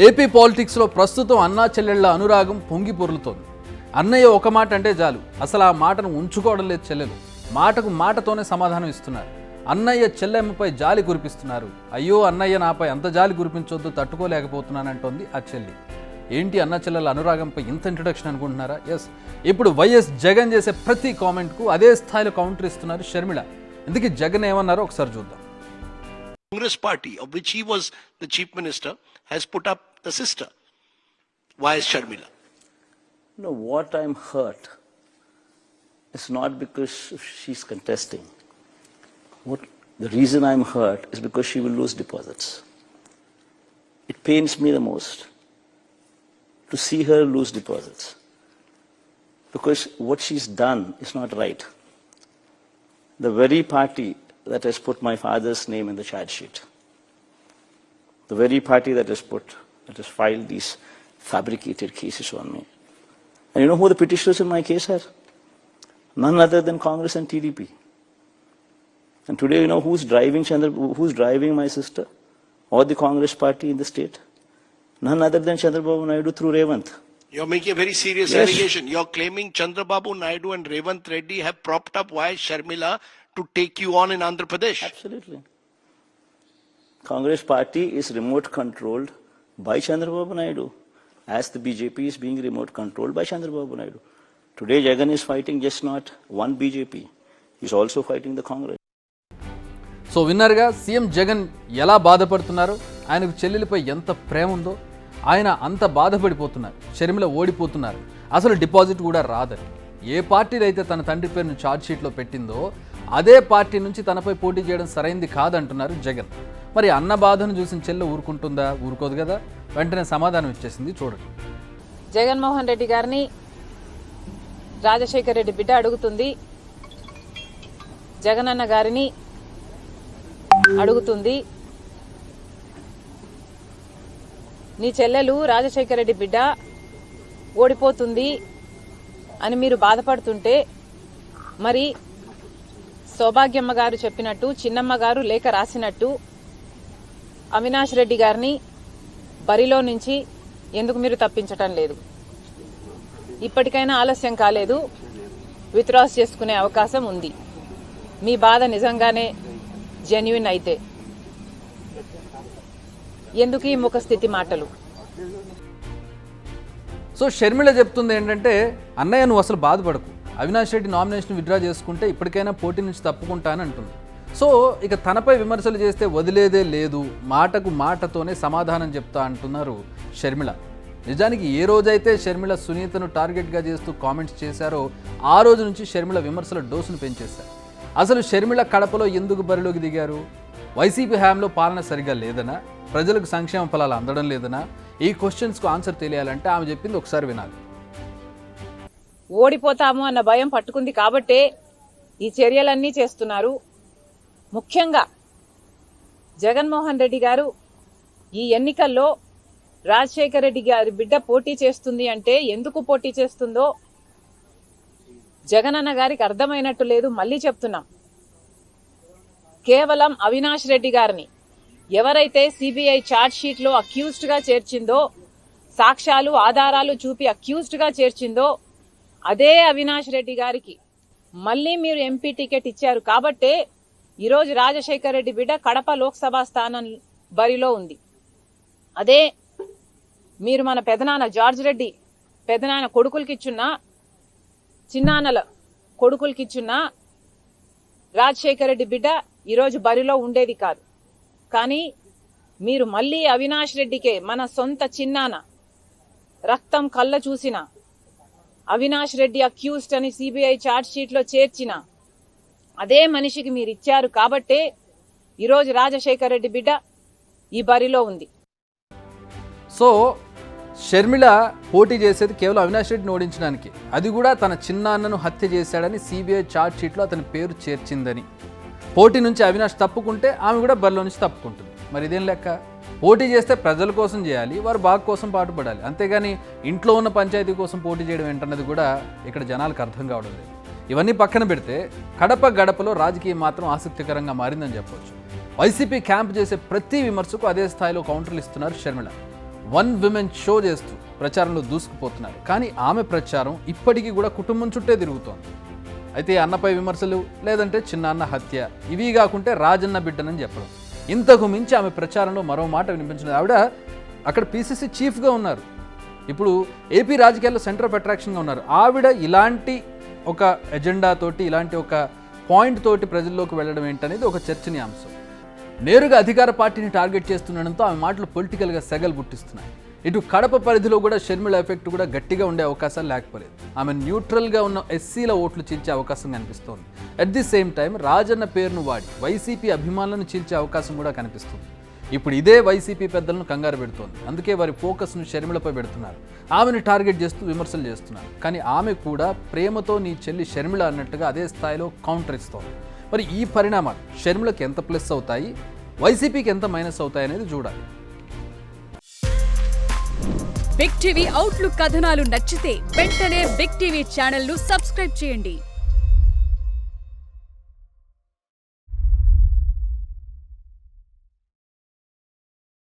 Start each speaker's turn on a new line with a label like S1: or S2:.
S1: AP పాలిటిక్స్లో ప్రస్తుతం అన్నా చెల్లెళ్ల అనురాగం పొంగి పొర్లుతోంది. అన్నయ్య ఒక మాట అంటే చాలు, అసలు ఆ మాటను ఉంచుకోవడం లేదు చెల్లెలు. మాటకు మాటతోనే సమాధానం ఇస్తున్నారు. అన్నయ్య చెల్లెమ్మపై జాలి కురిపిస్తున్నారు. అయ్యో అన్నయ్య నాపై అంత జాలి కురిపించొద్దు, తట్టుకోలేకపోతున్నానంటోంది ఆ చెల్లి. ఏంటి అన్న చెల్లెల అనురాగంపై ఇంత ఇంట్రడక్షన్ అనుకుంటున్నారా? ఎస్, ఇప్పుడు వైఎస్ జగన్ చేసే ప్రతి కామెంట్కు అదే స్థాయిలో కౌంటర్ ఇస్తున్నారు షర్మిల. ఇందుకే జగన్ ఏమన్నారో ఒకసారి చూద్దాం.
S2: Congress party, of which he was the chief minister, has put up the sister. Why is Sharmila?
S3: No, what I'm hurt is not because she's contesting. The reason I'm hurt is because she will lose deposits. It pains me the most to see her lose deposits, because what she's done is not right. The very party that has put my father's name in the charge sheet, the very party that has filed these fabricated cases on me. And you know who the petitioners in my case are? None other than Congress and TDP. And today, you know who's driving my sister or the Congress party in the state? None other than Chandrababu Naidu through Revant.
S2: You're making a very serious allegation. You're claiming Chandrababu Naidu and Revant Reddy have propped up Y. Sharmila to take you on in Andhra Pradesh.
S3: Absolutely. Congress party is remote controlled by Chandrababu Naidu, as the BJP is being remote controlled by Chandrababu Naidu. Today Jagan is fighting just not one BJP, he's also fighting the Congress.
S1: So విన్నర్గా CM Jagan ఎలా బాధపడుతున్నారు, ఆయనకు చెల్లెలిపై ఎంత ప్రేమ ఉందో, ఆయన అంత బాధపడిపోతున్నారు. షర్మిల ఓడిపోతున్నారు, అసలు deposit కూడా రాదని. ఏ పార్టీలో అయితే తన తండ్రి పేరును ఛార్జ్ షీట్లో పెట్టిందో అదే పార్టీ నుంచి తనపై పోటీ చేయడం సరైంది కాదంటున్నారు జగన్. మరి అన్న బాధను చూసిన చెల్లె ఊరుకుంటుందా? ఊరుకోదు కదా. వెంటనే సమాధానం ఇచ్చేసింది, చూడండి.
S4: జగన్మోహన్ రెడ్డి గారిని రాజశేఖర్ రెడ్డి బిడ్డ అడుగుతుంది, జగనన్న గారిని అడుగుతుంది, నీ చెల్లెలు రాజశేఖర్ రెడ్డి బిడ్డ ఓడిపోతుంది అని మీరు బాధపడుతుంటే, మరి సౌభాగ్యమ్మ గారు చెప్పినట్టు, చిన్నమ్మ గారు లేఖ రాసినట్టు అవినాష్ రెడ్డి గారిని బరిలో నుంచి ఎందుకు మీరు తప్పించటం లేదు? ఇప్పటికైనా ఆలస్యం కాలేదు, విత్డ్రాస్ చేసుకునే అవకాశం ఉంది. మీ బాధ నిజంగానే జెన్యున్ అయితే ఎందుకు ఈ ముఖస్థితి మాటలు?
S1: సో షర్మిల చెప్తుంది ఏంటంటే, అన్నయ్య నువ్వు అసలు బాధపడకు, అవినాష్ రెడ్డి నామినేషన్ విత్డ్రా చేసుకుంటే ఇప్పటికైనా పోటీ నుంచి తప్పుకుంటానని అంటుంది. సో ఇక తనపై విమర్శలు చేస్తే వదిలేదే లేదు, మాటకు మాటతోనే సమాధానం చెప్తా అంటున్నారు షర్మిల. నిజానికి ఏ రోజైతే షర్మిల సునీతను టార్గెట్గా చేస్తూ కామెంట్స్ చేశారో ఆ రోజు నుంచి షర్మిల విమర్శల డోసును పెంచేశారు. అసలు షర్మిల కడపలో ఎందుకు బరిలోకి దిగారు? వైసీపీ హయాంలో పాలన సరిగా లేదనా? ప్రజలకు సంక్షేమ ఫలాలు అందడం లేదనా? ఈ క్వశ్చన్స్కు ఆన్సర్ తెలియాలంటే ఆమె చెప్పింది ఒకసారి వినాలి.
S4: ఓడిపోతాము అన్న భయం పట్టుకుంది కాబట్టే ఈ చర్యలన్నీ చేస్తున్నారు. ముఖ్యంగా జగన్మోహన్ రెడ్డి గారు ఈ ఎన్నికల్లో రాజశేఖర రెడ్డి గారి బిడ్డ పోటీ చేస్తుంది అంటే ఎందుకు పోటీ చేస్తుందో జగనన్న గారికి అర్థమైనట్టు లేదు. మళ్ళీ చెప్తున్నాం, కేవలం అవినాష్ రెడ్డి గారిని ఎవరైతే సిబిఐ ఛార్జ్ షీట్ లో అక్యూజ్డ్ గా చేర్చిందో, సాక్ష్యాలు ఆధారాలు చూపి అక్యూజ్డ్ గా చేర్చిందో అదే అవినాష్ రెడ్డి గారికి మళ్ళీ మీరు ఎంపీ టికెట్ ఇచ్చారు కాబట్టే ఈరోజు రాజశేఖర రెడ్డి బిడ్డ కడప లోక్సభ స్థానం బరిలో ఉంది. అదే మీరు మన పెదనాన్న జార్జ్ రెడ్డి పెదనాన్న కొడుకులకిచ్చున్నా, చిన్నాన్నల కొడుకులకిచ్చున్నా రాజశేఖర రెడ్డి బిడ్డ ఈరోజు బరిలో ఉండేది కాదు. కానీ మీరు మళ్ళీ అవినాష్ రెడ్డికే, మన సొంత చిన్నాన్న రక్తం కళ్ళ చూసిన అవినాష్ రెడ్డి అక్యూజ్డ్ అని సిబిఐ ఛార్జ్ షీట్ లో చేర్చిన అదే మనిషికి మీరు ఇచ్చారు కాబట్టే ఈరోజు రాజశేఖర రెడ్డి బిడ్డ ఈ బరిలో ఉంది.
S1: సో షర్మిల పోటీ చేసేది కేవలం అవినాష్ రెడ్డిని ఓడించడానికి, అది కూడా తన చిన్నాన్నను హత్య చేశాడని సిబిఐ ఛార్జ్ షీట్లో అతని పేరు చేర్చిందని. పోటీ నుంచి అవినాష్ తప్పుకుంటే ఆమె కూడా బరిలో నుంచి తప్పుకుంటుంది. మరి ఇదేం లెక్క? పోటీ చేస్తే ప్రజల కోసం చేయాలి, వారు బాగు కోసం పాటుపడాలి, అంతేగాని ఇంట్లో ఉన్న పంచాయతీ కోసం పోటీ చేయడం ఏంటన్నది కూడా ఇక్కడ జనాలకు అర్థం కావడం లేదు. ఇవన్నీ పక్కన పెడితే కడప గడపలో రాజకీయం మాత్రం ఆసక్తికరంగా మారిందని చెప్పవచ్చు. వైసీపీ క్యాంప్ చేసే ప్రతి విమర్శకు అదే స్థాయిలో కౌంటర్లు ఇస్తున్నారు షర్మిల. వన్ విమెన్ షో చేస్తూ ప్రచారంలో దూసుకుపోతున్నారు. కానీ ఆమె ప్రచారం ఇప్పటికీ కూడా కుటుంబం చుట్టే తిరుగుతోంది. అయితే అన్నపై విమర్శలు, లేదంటే చిన్న అన్న హత్య, ఇవి కాకుంటే రాజన్న బిడ్డనని చెప్పడం, ఇంతకు మించి ఆమె ప్రచారంలో మరో మాట వినిపించినది. ఆవిడ అక్కడ పీసీసీ చీఫ్గా ఉన్నారు, ఇప్పుడు ఏపీ రాజకీయాల్లో సెంటర్ ఆఫ్ అట్రాక్షన్గా ఉన్నారు. ఆవిడ ఇలాంటి ఒక ఎజెండా తోటి, ఇలాంటి ఒక పాయింట్ తోటి ప్రజల్లోకి వెళ్ళడం ఏంటనేది ఒక చర్చనీయాంశం. నేరుగా అధికార పార్టీని టార్గెట్ చేస్తుండడంతో ఆమె మాటలు పొలిటికల్గా సెగలు పుట్టిస్తున్నాయి. ఇటు కడప పరిధిలో కూడా షర్మిల ఎఫెక్ట్ కూడా గట్టిగా ఉండే అవకాశాలు లేకపోలేదు. ఆమె న్యూట్రల్గా ఉన్న ఎస్సీల ఓట్లు చీల్చే అవకాశం కనిపిస్తోంది. At the same time Rajanna పేరును వాడి వైసీపీ అభిమానులను చీల్చే అవకాశం కూడా కనిపిస్తుంది. ఇప్పుడు ఇదే వైసీపీ పెద్దలను కంగారు పెడుతోంది. అందుకే వారి ఫోకస్ను షర్మిలపై పెడుతున్నారు, ఆమెను టార్గెట్ చేస్తూ విమర్శలు చేస్తున్నారు. కానీ ఆమె కూడా ప్రేమతో నీ చెల్లి షర్మిల అన్నట్టుగా అదే స్థాయిలో కౌంటర్ ఇస్తోంది. మరి ఈ పరిణామాలు షర్మిలకి ఎంత ప్లస్ అవుతాయి, వైసీపీకి ఎంత మైనస్ అవుతాయి అనేది చూడాలి.
S5: బిగ్ టీవీ అవుట్లుక్ కథనాలు నచ్చితే వెంటనే బిగ్ టీవీ ఛానల్ ను సబ్స్క్రైబ్ చేయండి.